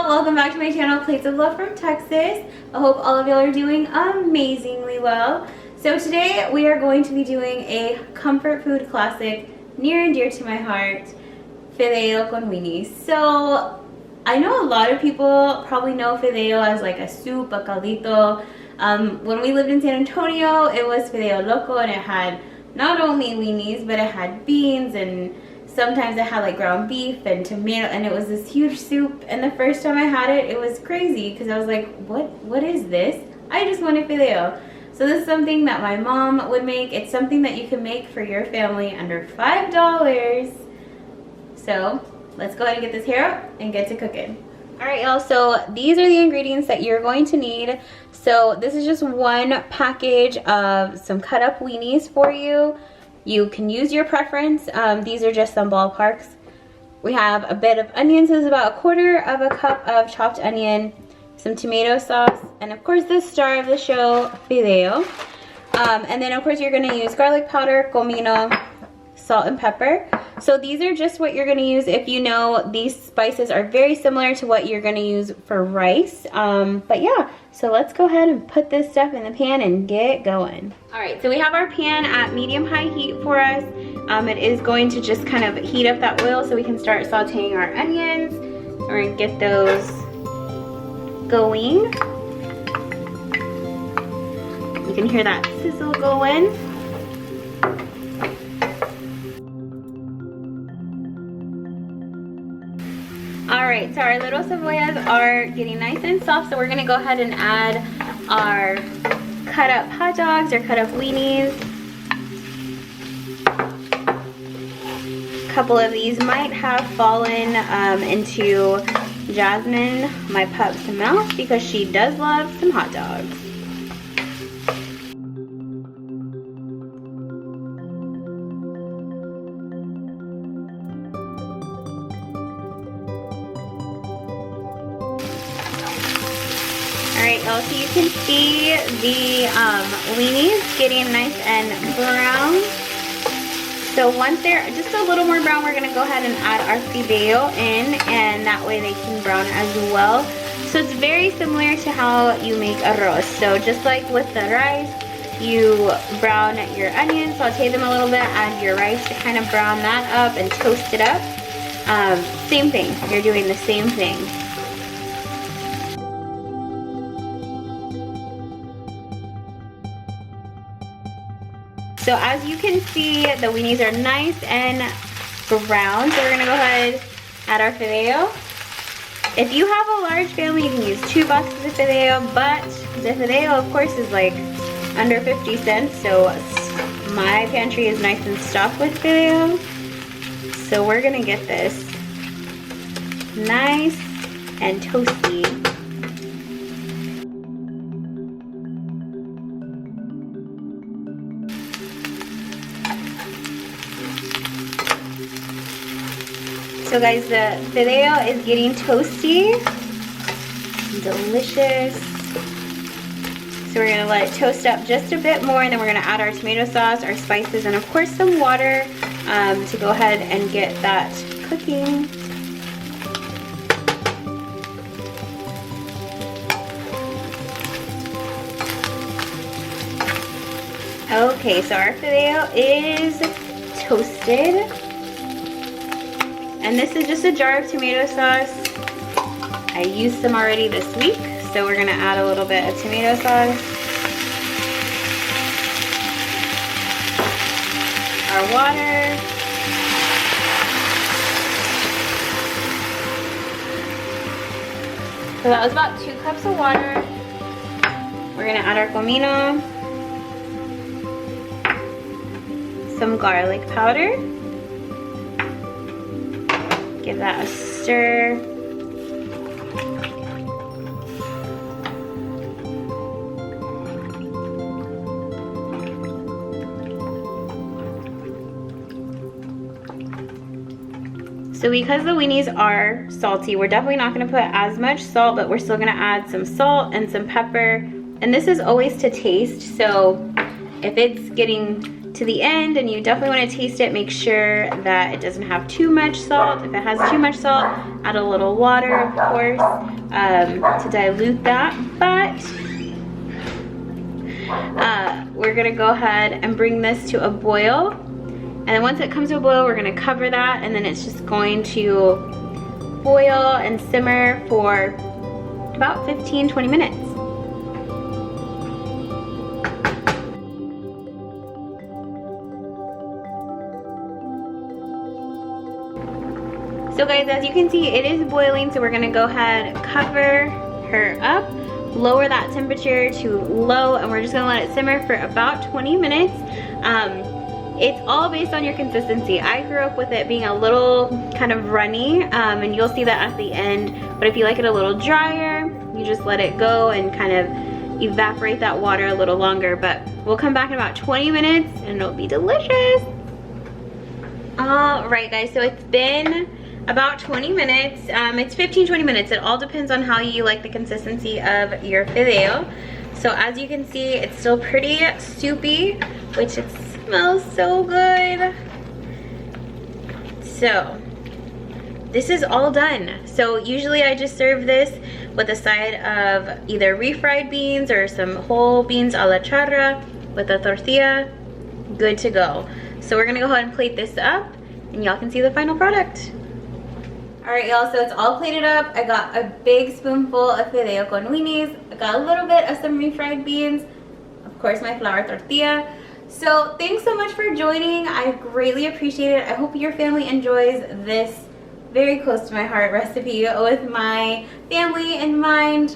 y'all, welcome back to my channel, Plates of Love from Texas. I hope all of y'all are doing amazingly well. So today we are going to be doing a comfort food classic near and dear to my heart, Fideo con Weenies. So I know a lot of people probably know Fideo as like a soup, a caldito. When we lived in San Antonio, it was Fideo Loco, and it had not only weenies, but it had beans, and sometimes it had like ground beef and tomato, and it was this huge soup. And the first time I had it, it was crazy because I was like, what is this? I just wanted Fideo. So this is something that my mom would make. It's something that you can make for your family under $5. So let's go ahead and get this hair up and get to cooking. Alright y'all, so these are the ingredients that you're going to need. So this is just one package of some cut up weenies for you. You can use your preference. These are just some ballparks. We have a bit of onions. This is about 1/4 of a cup of chopped onion, some tomato sauce, and of course the star of the show, Fideo. And then of course you're gonna use garlic powder, comino, salt and pepper. So these are just what you're gonna use. If you know, these spices are very similar to what you're gonna use for rice. But yeah, so let's go ahead and put this stuff in the pan and get going. All right, so we have our pan at medium-high heat for us. It is going to just kind of heat up that oil so we can start sauteing our onions. We're gonna get those going. You can hear that sizzle going. Alright, so our little cebollas are getting nice and soft, so we're going to go ahead and add our cut up hot dogs or cut up weenies. A couple of these might have fallen into Jasmine, my pup's mouth, because she does love some hot dogs. Alright y'all, so you can see the weenies getting nice and brown. So once they're just a little more brown, we're going to go ahead and add our Fideo in, and that way they can brown as well. So it's very similar to how you make arroz. So just like with the rice, you brown your onions, saute them a little bit, add your rice to kind of brown that up and toast it up. Same thing, you're doing the same thing. So as you can see, the weenies are nice and brown. So we're gonna go ahead, add our Fideo. If you have a large family, you can use 2 boxes of Fideo, but the Fideo, of course, is like under 50 cents. So my pantry is nice and stocked with Fideo. So we're gonna get this nice and toasty. So guys, the Fideo is getting toasty, delicious. So we're gonna let it toast up just a bit more, and then we're gonna add our tomato sauce, our spices, and of course some water to go ahead and get that cooking. Okay, so our Fideo is toasted. And this is just a jar of tomato sauce. I used some already this week, so we're gonna add a little bit of tomato sauce. Our water. So that was about 2 cups of water. We're gonna add our comino, some garlic powder. Give that a stir. So because the weenies are salty, we're definitely not going to put as much salt, but we're still going to add some salt and some pepper. And this is always to taste, so if it's getting to the end, and you definitely want to taste it. Make sure that it doesn't have too much salt. If it has too much salt, add a little water, of course, to dilute that. But we're gonna go ahead and bring this to a boil. And then once it comes to a boil, we're gonna cover that, and then it's just going to boil and simmer for about 15-20 minutes. So guys, as you can see, it is boiling, so we're gonna go ahead, cover her up, lower that temperature to low, and we're just gonna let it simmer for about 20 minutes. It's all based on your consistency. I grew up with it being a little kind of runny, and you'll see that at the end. But if you like it a little drier, you just let it go and kind of evaporate that water a little longer. But we'll come back in about 20 minutes and it'll be delicious. All right guys, so it's been about 20 minutes. It's 15-20 minutes. It all depends on how you like the consistency of your fideo. So as you can see, it's still pretty soupy, which it smells so good. So this is all done. So usually I just serve this with a side of either refried beans or some whole beans a la charra with a tortilla. Good to go. So we're gonna go ahead and plate this up and y'all can see the final product. All right, y'all, so it's all plated up. I got a big spoonful of fideo con weenies. I got a little bit of some refried beans. Of course, my flour tortilla. So thanks so much for joining. I greatly appreciate it. I hope your family enjoys this very close to my heart recipe with my family in mind.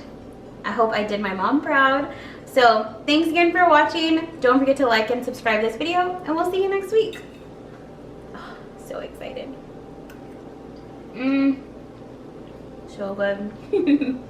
I hope I did my mom proud. So thanks again for watching. Don't forget to like and subscribe this video, and we'll see you next week. Oh, so excited. So good.